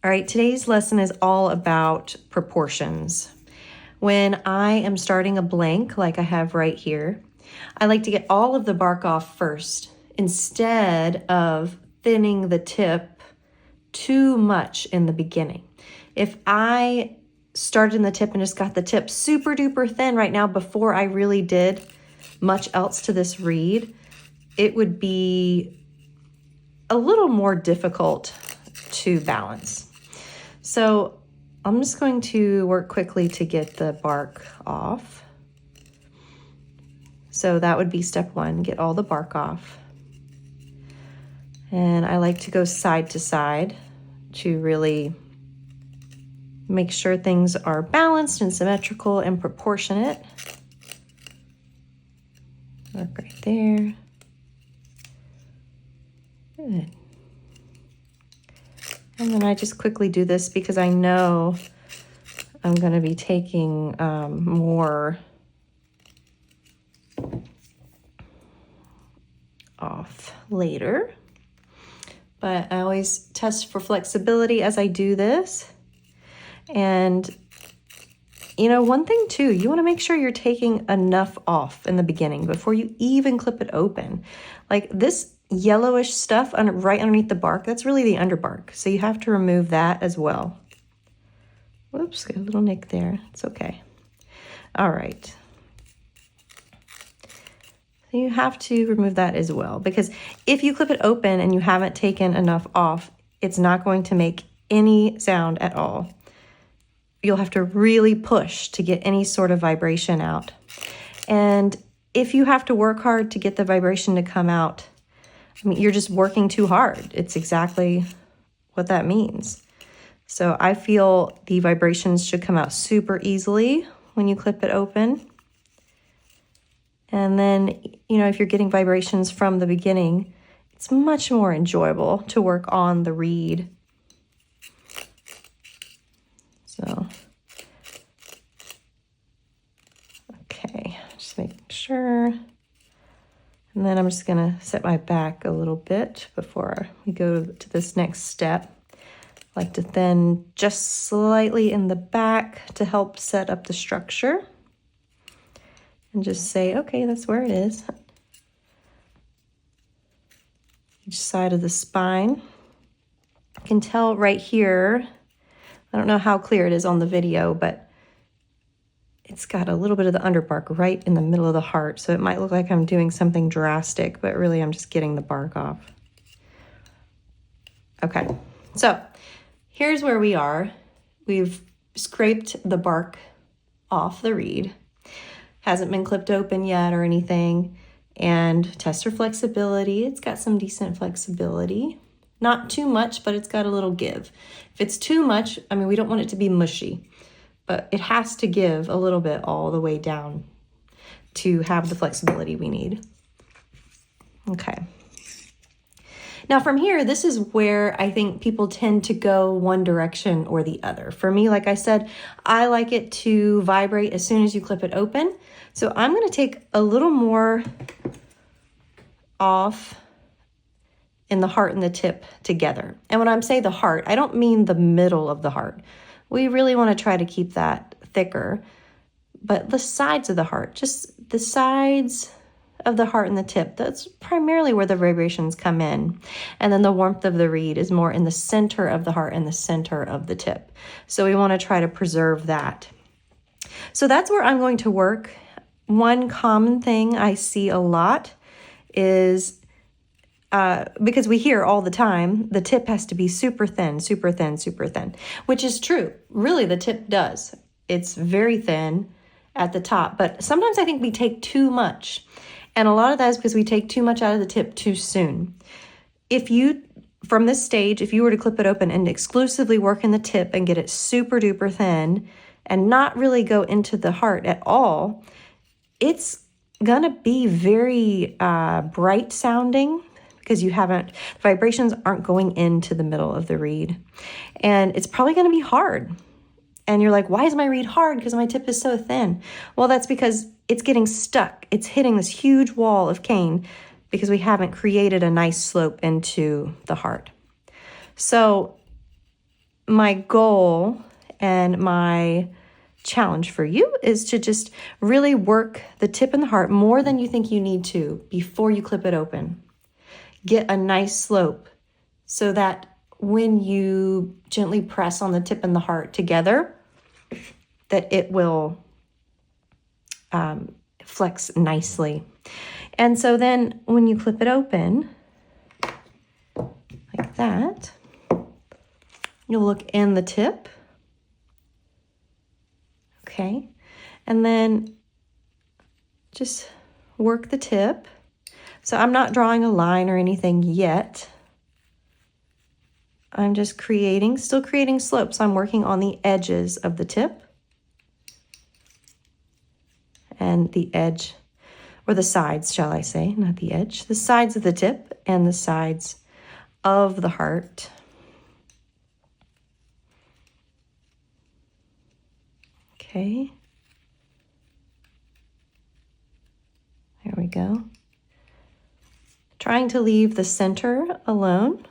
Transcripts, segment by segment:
All right, today's lesson is all about proportions. When I am starting a blank, like I have right here, I like to get all of the bark off first instead of thinning the tip too much in the beginning. If I started in the tip and just got the tip super duper thin right now before I really did much else to this reed, it would be a little more difficult to balance. So I'm just going to work quickly to get the bark off. So that would be step one, get all the bark off. And I like to go side to side to really make sure things are balanced and symmetrical and proportionate. Work right there. Good. And then I just quickly do this because I know I'm going to be taking more off later. But I always test for flexibility as I do this. And, you know, one thing too, you want to make sure you're taking enough off in the beginning before you even clip it open. Like this yellowish stuff right underneath the bark, that's really the underbark. So you have to remove that as well. Whoops, got a little nick there. It's okay. All right. So you have to remove that as well, because if you clip it open and you haven't taken enough off, it's not going to make any sound at all. You'll have to really push to get any sort of vibration out. And if you have to work hard to get the vibration to come out, I mean, you're just working too hard. It's exactly what that means. So I feel the vibrations should come out super easily when you clip it open. And then, you know, if you're getting vibrations from the beginning, it's much more enjoyable to work on the reed. So, okay, just making sure. And then I'm just gonna set my back a little bit before we go to this next step. I like to thin just slightly in the back to help set up the structure. And just say, okay, that's where it is. Each side of the spine. You can tell right here, I don't know how clear it is on the video, but it's got a little bit of the underbark right in the middle of the heart. So it might look like I'm doing something drastic, but really I'm just getting the bark off. Okay, so here's where we are. We've scraped the bark off the reed. Hasn't been clipped open yet or anything. And test for flexibility. It's got some decent flexibility. Not too much, but it's got a little give. If it's too much, I mean, we don't want it to be mushy, but it has to give a little bit all the way down to have the flexibility we need. Okay. Now from here, this is where I think people tend to go one direction or the other. For me, like I said, I like it to vibrate as soon as you clip it open. So I'm going to take a little more off in the heart and the tip together. And when I'm saying the heart, I don't mean the middle of the heart. We really want to try to keep that thicker, but the sides of the heart, just the sides of the heart and the tip, that's primarily where the vibrations come in. And then the warmth of the reed is more in the center of the heart and the center of the tip. So we want to try to preserve that. So that's where I'm going to work. One common thing I see a lot is, because we hear all the time, the tip has to be super thin, super thin, super thin, which is true. Really, the tip does. It's very thin at the top, but sometimes I think we take too much. And a lot of that is because we take too much out of the tip too soon. If you, from this stage, if you were to clip it open and exclusively work in the tip and get it super duper thin and not really go into the heart at all, it's gonna be very bright sounding because the vibrations aren't going into the middle of the reed. And it's probably gonna be hard. And you're like, why is my reed hard? Because my tip is so thin. Well, that's because it's getting stuck. It's hitting this huge wall of cane because we haven't created a nice slope into the heart. So my goal and my challenge for you is to just really work the tip and the heart more than you think you need to before you clip it open. Get a nice slope so that when you gently press on the tip and the heart together, that it will flex nicely. And so then when you clip it open, like that, you'll look in the tip. Okay. And then just work the tip. So I'm not drawing a line or anything yet. I'm just still creating slopes. I'm working on the edges of the tip and the edge, or the sides, shall I say, not the edge, the sides of the tip and the sides of the heart. Okay. There we go. Trying to leave the center alone.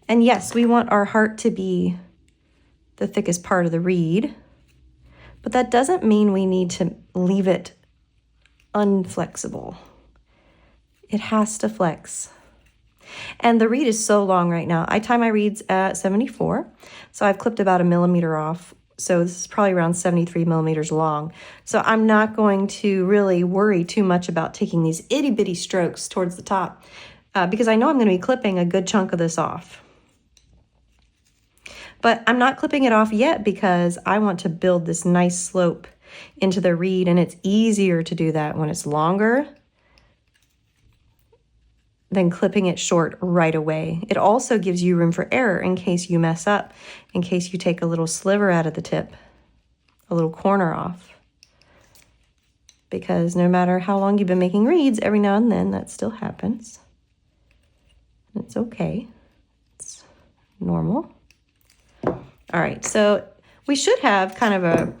And yes, we want our heart to be the thickest part of the reed, but that doesn't mean we need to leave it unflexible. It has to flex. And the reed is so long right now. I tie my reeds at 74, so I've clipped about 1 millimeter off. So this is probably around 73 millimeters long. So I'm not going to really worry too much about taking these itty bitty strokes towards the top because I know I'm going to be clipping a good chunk of this off. But I'm not clipping it off yet because I want to build this nice slope into the reed, and it's easier to do that when it's longer than clipping it short right away. It also gives you room for error in case you mess up, in case you take a little sliver out of the tip, a little corner off. Because no matter how long you've been making reeds, every now and then that still happens. It's okay. It's normal. All right, so we should have kind of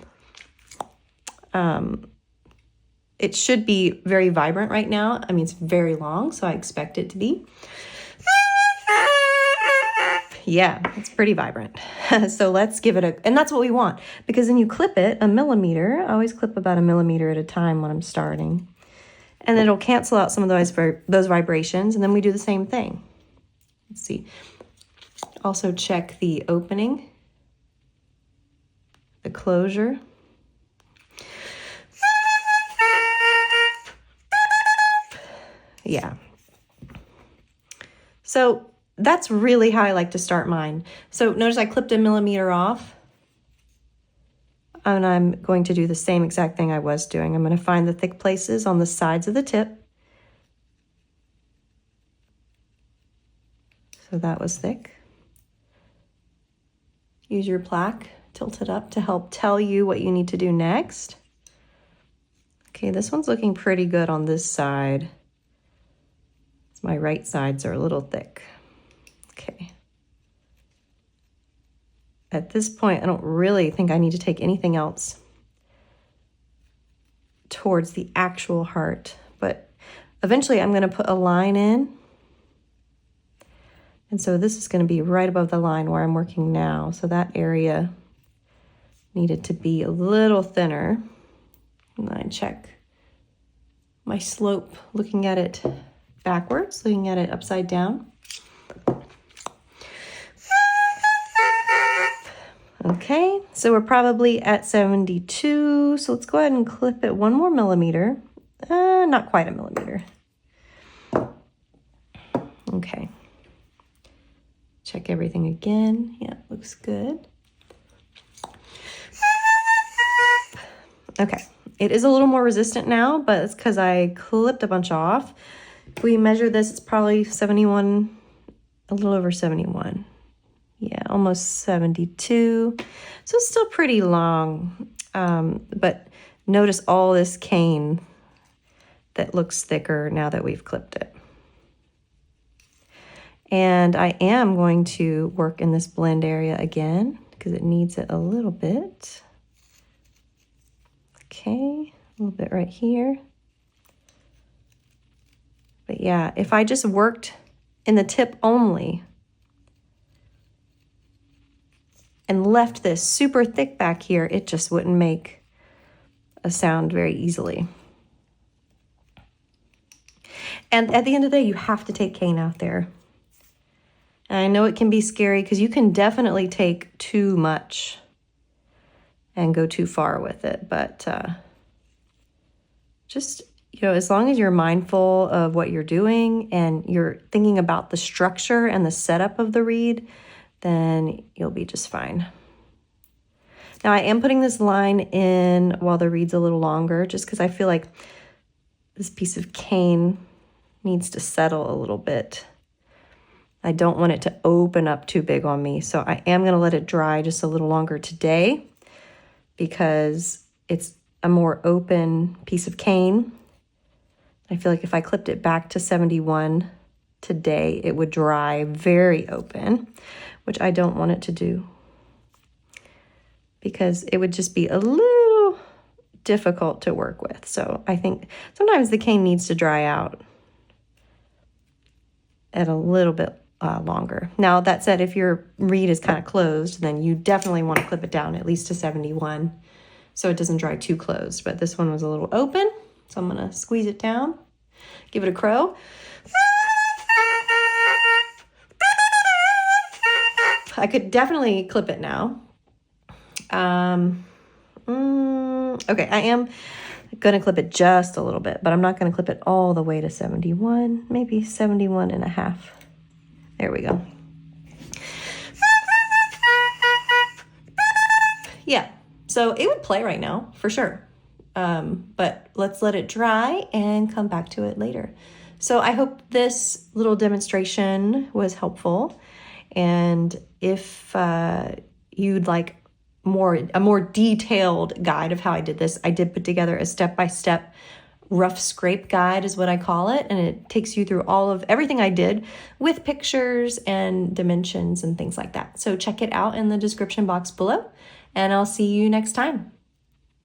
it should be very vibrant right now. I mean, it's very long, so I expect it to be. Yeah, it's pretty vibrant. So let's give it and that's what we want, because then you clip it 1 millimeter. I always clip about 1 millimeter at a time when I'm starting. And it'll cancel out some of those vibrations, and then we do the same thing. Let's see. Also check the opening, the closure. Yeah. So that's really how I like to start mine. So notice I clipped 1 millimeter off, and I'm going to do the same exact thing I was doing. I'm going to find the thick places on the sides of the tip. So that was thick. Use your plaque, tilt it up to help tell you what you need to do next. Okay, this one's looking pretty good on this side. My right sides are a little thick. Okay. At this point, I don't really think I need to take anything else towards the actual heart, but eventually I'm going to put a line in. And so this is going to be right above the line where I'm working now. So that area needed to be a little thinner. And I check my slope, looking at it backwards, looking at it upside down. Okay, so we're probably at 72. So let's go ahead and clip it 1 more millimeter. Not quite 1 millimeter. Okay. Check everything again. Yeah, looks good. Okay, it is a little more resistant now, but it's because I clipped a bunch off. If we measure this, it's probably 71, a little over 71. Yeah, almost 72. So it's still pretty long, but notice all this cane that looks thicker now that we've clipped it. And I am going to work in this blend area again because it needs it a little bit. Okay, a little bit right here. But yeah, if I just worked in the tip only and left this super thick back here, it just wouldn't make a sound very easily. And at the end of the day, you have to take cane out there. And I know it can be scary because you can definitely take too much and go too far with it. But just, you know, as long as you're mindful of what you're doing and you're thinking about the structure and the setup of the reed, then you'll be just fine. Now I am putting this line in while the reed's a little longer, just because I feel like this piece of cane needs to settle a little bit. I don't want it to open up too big on me, so I am going to let it dry just a little longer today because it's a more open piece of cane. I feel like if I clipped it back to 71 today, it would dry very open, which I don't want it to do because it would just be a little difficult to work with. So I think sometimes the cane needs to dry out at a little bit longer. Now, that said, if your reed is kind of closed, then you definitely want to clip it down at least to 71 so it doesn't dry too closed. But this one was a little open, so I'm going to squeeze it down, give it a crow. I could definitely clip it now. Okay, I am going to clip it just a little bit, but I'm not going to clip it all the way to 71, maybe 71 and a half. There we go. Yeah, so it would play right now for sure. But let's let it dry and come back to it later. So I hope this little demonstration was helpful. And if you'd like a more detailed guide of how I did this, I did put together a step-by-step rough scrape guide is what I call it. And it takes you through all of everything I did with pictures and dimensions and things like that. So check it out in the description box below, and I'll see you next time.